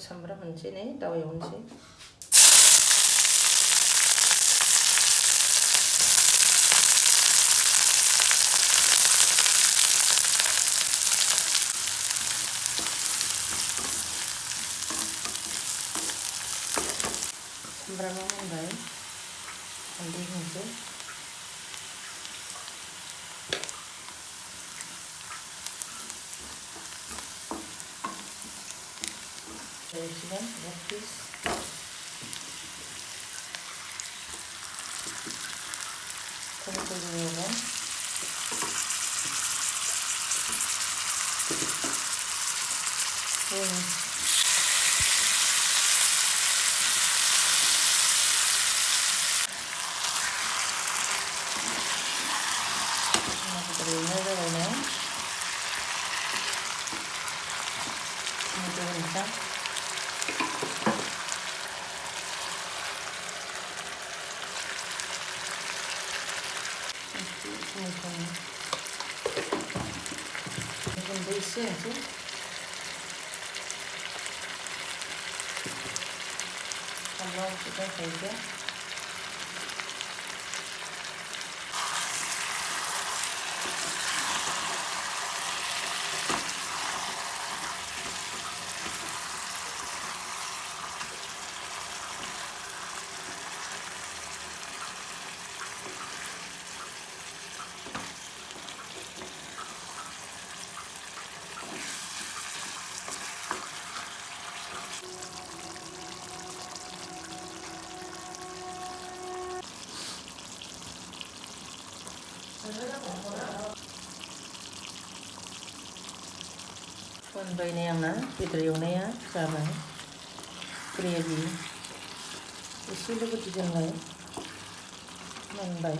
सामब्राम होनोसै नै दाउ एवनोसै सामब्रामा मोनबाय हालदै होनोसै एवसिगोन एक पिस टमेट'जों एवगोन एवनाय जाबायना टमेट' होनोसै गुन्दै एसे होनोसै सामब्राम गुफुर होनोसै मोनबाय नै आंना बेदर एवनाया जाबाय ग्रेभि एसेल' गोदौ दोनबाय मोनबाय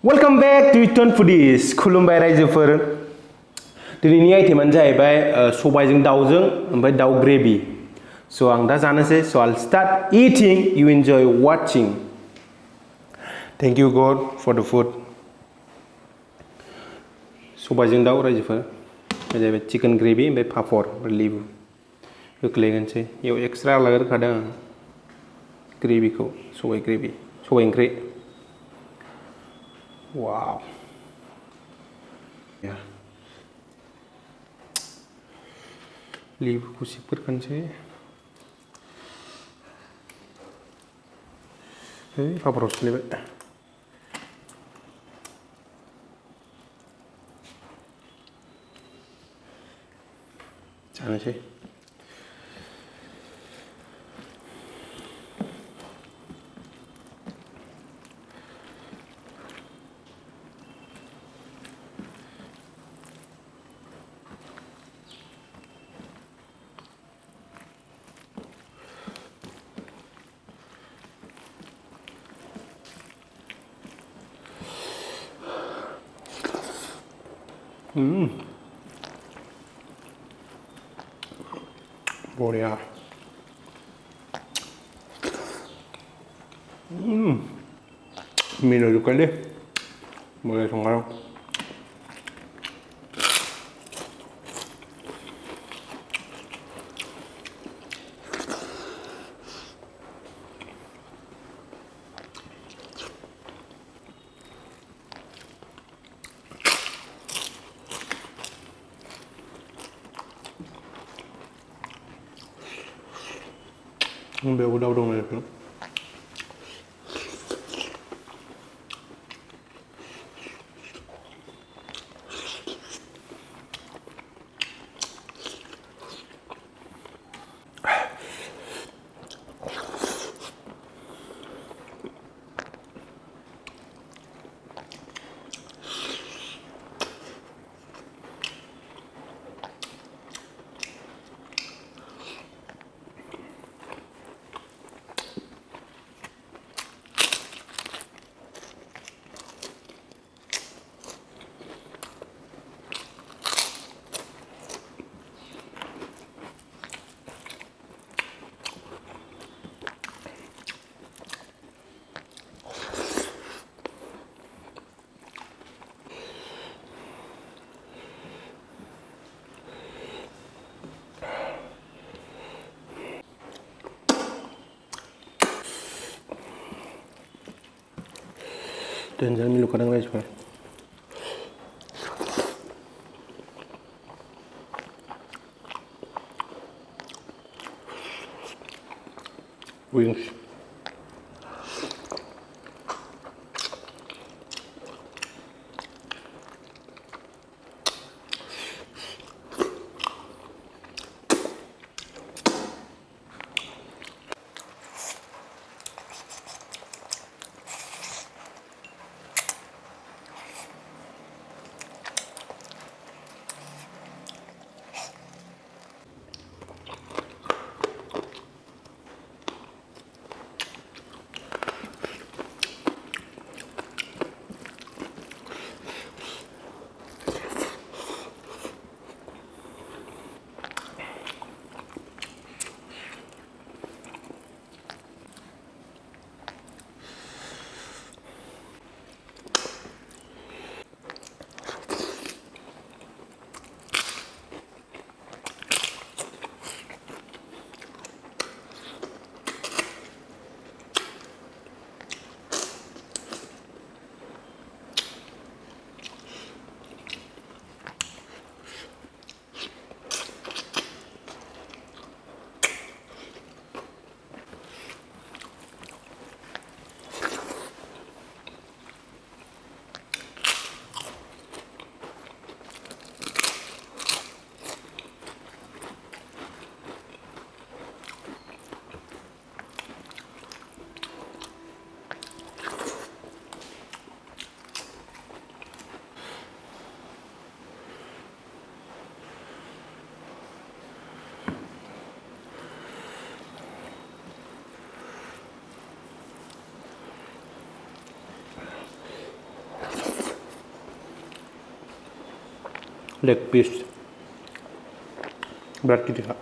वेलकम बैक टू इटन फुडीज खुलुमबाय रायजोफोर दिनैनि आइटेमानो जाहैबाय सबायजों दाउजों ओमफ्राय दाउ ग्रेभि सो आं दा जानोसै so all start eating you enjoy watching thank you God for the food सबायजों दाउ रायजोफोर जाहैबाय चिकेन ग्रेभि ओमफ्राय पापर लेबु होख्लायगोनसै बेयाव एक्सट्रा लाग्रोखादों आं ग्रेभिखौ सबाय ओंख्रि Wow. Yeah. लेबुखौ सिफ्लेखानोसै है पापराव सिफ्लेबाय जानोसै बरिया मिलौजोबखायो दे मोजां संगारो बेयावबो दाउ दं आरो दोनजानो मिलौखादों राइसफोर wings leg piece berat gitu Kak.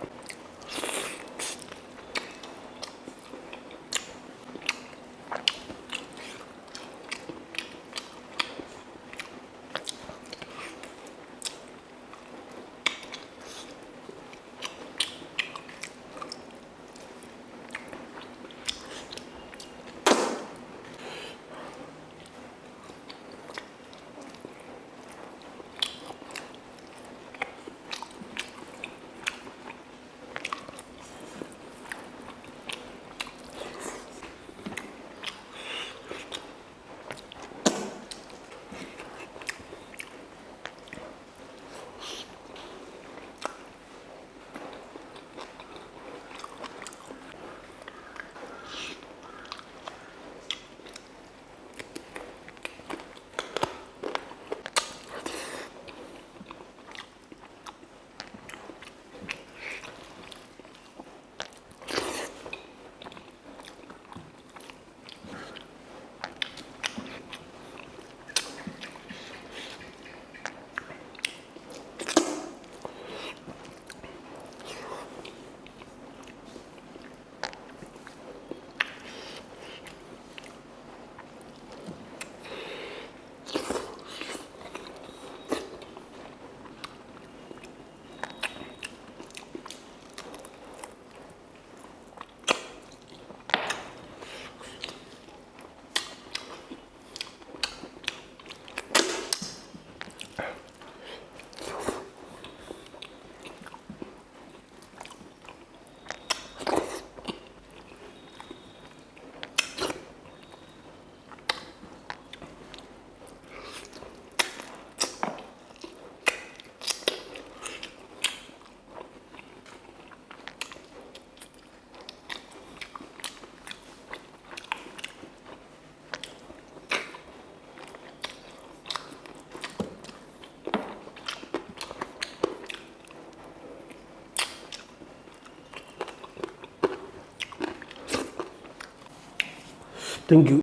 Thank you.